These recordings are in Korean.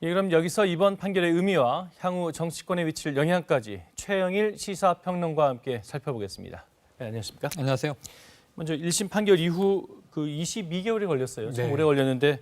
예, 그럼 여기서 이번 판결의 의미와 향후 정치권에 미칠 영향까지 최영일 시사평론가와 함께 살펴보겠습니다. 네, 안녕하십니까? 안녕하세요. 먼저 1심 판결 이후 그 22개월이 걸렸어요. 참 네. 오래 걸렸는데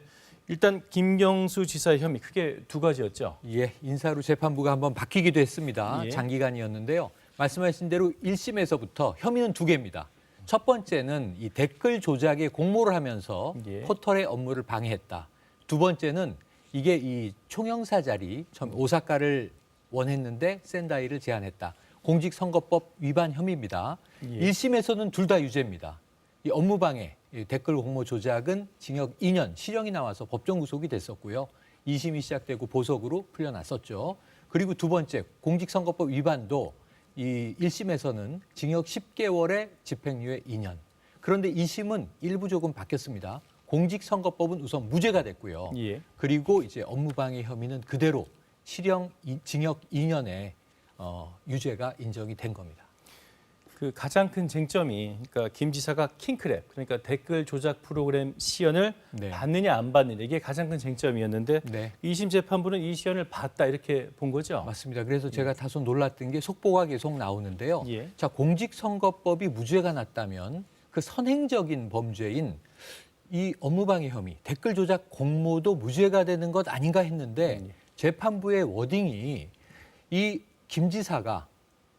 일단 김경수 지사의 혐의 크게 두 가지였죠. 예, 인사로 재판부가 한번 바뀌기도 했습니다. 예. 장기간이었는데요. 말씀하신 대로 1심에서부터 혐의는 두 개입니다. 첫 번째는 이 댓글 조작에 공모를 하면서 예. 포털의 업무를 방해했다. 두 번째는 이게 이 총영사 자리, 처음 오사카를 원했는데 센다이를 제안했다. 공직선거법 위반 혐의입니다. 예. 1심에서는 둘 다 유죄입니다. 이 업무방해, 이 댓글 공모 조작은 징역 2년, 실형이 나와서 법정 구속이 됐었고요. 2심이 시작되고 보석으로 풀려났었죠. 그리고 두 번째, 공직선거법 위반도 이 1심에서는 징역 10개월에 집행유예 2년. 그런데 2심은 일부 조금 바뀌었습니다. 공직선거법은 우선 무죄가 됐고요. 예. 그리고 이제 업무방해 혐의는 그대로 실형, 징역 2년에 유죄가 인정이 된 겁니다. 그 가장 큰 쟁점이 그러니까 김 지사가 킹크랩 그러니까 댓글 조작 프로그램 시연을 네. 받느냐 안 받느냐 이게 가장 큰 쟁점이었는데 네. 2심 재판부는 이 시연을 받다 이렇게 본 거죠. 맞습니다. 그래서 제가 다소 놀랐던 게 속보가 계속 나오는데요. 예. 자, 공직선거법이 무죄가 났다면 그 선행적인 범죄인 이 업무방해 혐의, 댓글 조작 공모도 무죄가 되는 것 아닌가 했는데 재판부의 워딩이 이 김 지사가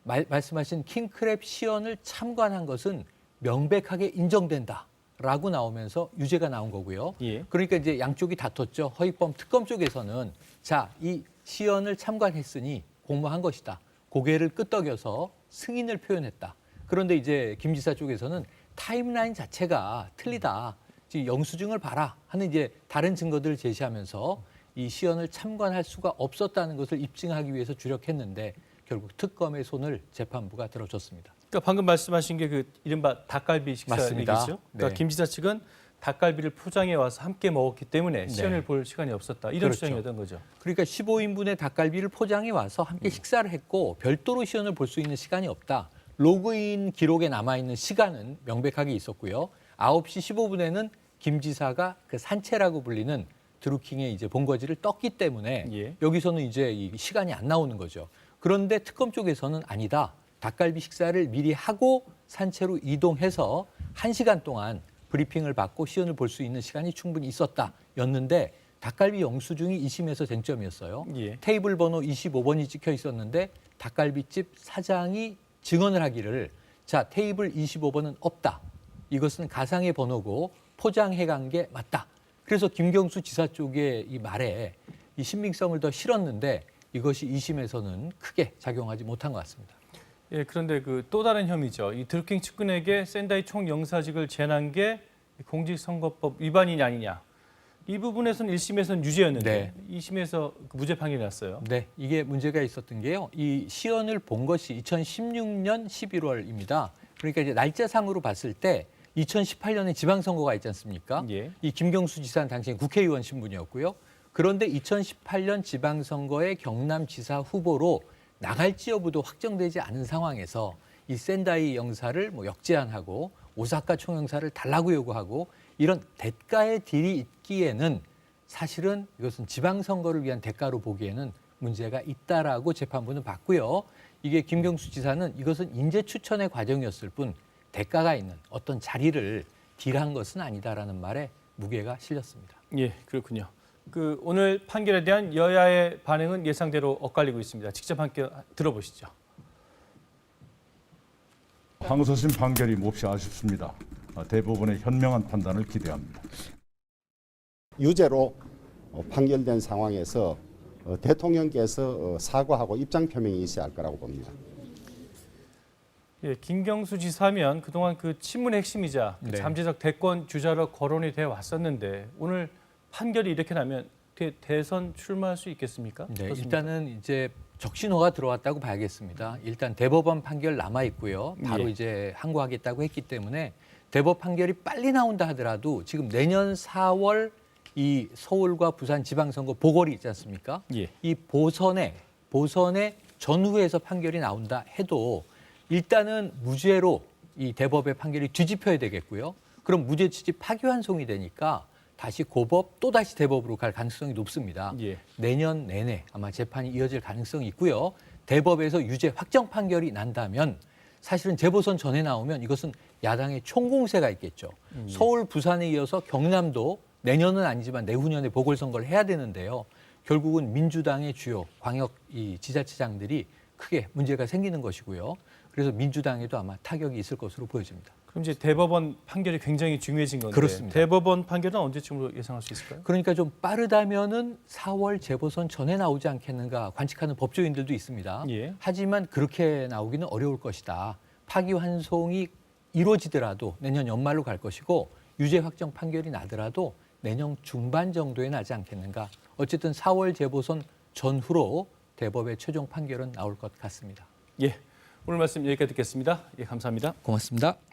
말씀하신 킹크랩 시연을 참관한 것은 명백하게 인정된다라고 나오면서 유죄가 나온 거고요. 예. 그러니까 이제 양쪽이 다퉜죠. 허위범 특검 쪽에서는 자, 이 시연을 참관했으니 공모한 것이다. 고개를 끄덕여서 승인을 표현했다. 그런데 이제 김 지사 쪽에서는 타임라인 자체가 틀리다. 지금 영수증을 봐라 하는 이제 다른 증거들을 제시하면서 이 시연을 참관할 수가 없었다는 것을 입증하기 위해서 주력했는데 결국 특검의 손을 재판부가 들어줬습니다. 그러니까 방금 말씀하신 게 그 이른바 닭갈비 식사 맞습니다. 얘기죠. 그러니까 네. 김 지사 측은 닭갈비를 포장해 와서 함께 먹었기 때문에 시연을 네. 볼 시간이 없었다. 이런 그렇죠. 주장이었던 거죠. 그러니까 15인분의 닭갈비를 포장해 와서 함께 식사를 했고 별도로 시연을 볼 수 있는 시간이 없다. 로그인 기록에 남아있는 시간은 명백하게 있었고요. 9시 15분에는 김 지사가 그 산채라고 불리는 드루킹의 이제 본거지를 떴기 때문에 예. 여기서는 이제 이 시간이 안 나오는 거죠. 그런데 특검 쪽에서는 아니다. 닭갈비 식사를 미리 하고 산채로 이동해서 1시간 동안 브리핑을 받고 시연을 볼 수 있는 시간이 충분히 있었다였는데 닭갈비 영수증이 2심에서 쟁점이었어요. 예. 테이블 번호 25번이 찍혀 있었는데 닭갈비집 사장이 증언을 하기를 자, 테이블 25번은 없다. 이것은 가상의 번호고 포장해 간 게 맞다. 그래서 김경수 지사 쪽의 이 말에 이 신빙성을 더 실었는데 이것이 2심에서는 크게 작용하지 못한 것 같습니다. 예, 그런데 그 또 다른 혐의죠. 이 드루킹 측근에게 센다이 총영사직을 제안한 게 공직선거법 위반이냐 아니냐. 이 부분에서는 1심에서는 유죄였는데 2심에서 무죄 판결이 났어요. 네, 이게 문제가 있었던 게요. 이 시연을 본 것이 2016년 11월입니다. 그러니까 이제 날짜상으로 봤을 때 2018년에 지방선거가 있지 않습니까? 예. 이 김경수 지사는 당시에 국회의원 신분이었고요. 그런데 2018년 지방선거의 경남지사 후보로 나갈지 여부도 확정되지 않은 상황에서 이 센다이 영사를 뭐 역제안하고 오사카 총영사를 달라고 요구하고 이런 대가의 딜이 있기에는 사실은 이것은 지방선거를 위한 대가로 보기에는 문제가 있다라고 재판부는 봤고요. 이게 김경수 지사는 이것은 인재 추천의 과정이었을 뿐 대가가 있는 어떤 자리를 딜한 것은 아니다라는 말에 무게가 실렸습니다. 예, 그렇군요. 그 오늘 판결에 대한 여야의 반응은 예상대로 엇갈리고 있습니다. 직접 함께 들어보시죠. 항소심 판결이 몹시 아쉽습니다. 대법원의 현명한 판단을 기대합니다. 유죄로 판결된 상황에서 대통령께서 사과하고 입장 표명이 있어야 할 거라고 봅니다. 예, 김경수 지사면 그동안 그 친문의 핵심이자 그 네. 잠재적 대권 주자로 거론이 되어 왔었는데 오늘 판결이 이렇게 나면 대선 출마할 수 있겠습니까? 네, 어떻습니까? 일단은 이제 적신호가 들어왔다고 봐야겠습니다. 일단 대법원 판결 남아 있고요. 바로 예. 이제 항고하겠다고 했기 때문에 대법 판결이 빨리 나온다 하더라도 지금 내년 4월 이 서울과 부산 지방선거 보궐이 있지 않습니까? 예. 이 보선의 전후에서 판결이 나온다 해도 일단은 무죄로 이 대법의 판결이 뒤집혀야 되겠고요. 그럼 무죄 취지 파기환송이 되니까 다시 고법 또 다시 대법으로 갈 가능성이 높습니다. 예. 내년 내내 아마 재판이 이어질 가능성이 있고요. 대법에서 유죄 확정 판결이 난다면 사실은 재보선 전에 나오면 이것은 야당의 총공세가 있겠죠. 서울, 부산에 이어서 경남도 내년은 아니지만 내후년에 보궐선거를 해야 되는데요. 결국은 민주당의 주요 광역 이 지자체장들이 크게 문제가 생기는 것이고요. 그래서 민주당에도 아마 타격이 있을 것으로 보여집니다. 그럼 이제 대법원 판결이 굉장히 중요해진 건데 그렇습니다. 대법원 판결은 언제쯤으로 예상할 수 있을까요? 그러니까 좀 빠르다면은 4월 재보선 전에 나오지 않겠는가 관측하는 법조인들도 있습니다. 예. 하지만 그렇게 나오기는 어려울 것이다. 파기환송이 이루어지더라도 내년 연말로 갈 것이고 유죄 확정 판결이 나더라도 내년 중반 정도에 나지 않겠는가. 어쨌든 4월 재보선 전후로 대법의 최종 판결은 나올 것 같습니다. 예. 오늘 말씀 여기까지 듣겠습니다. 예, 감사합니다. 고맙습니다.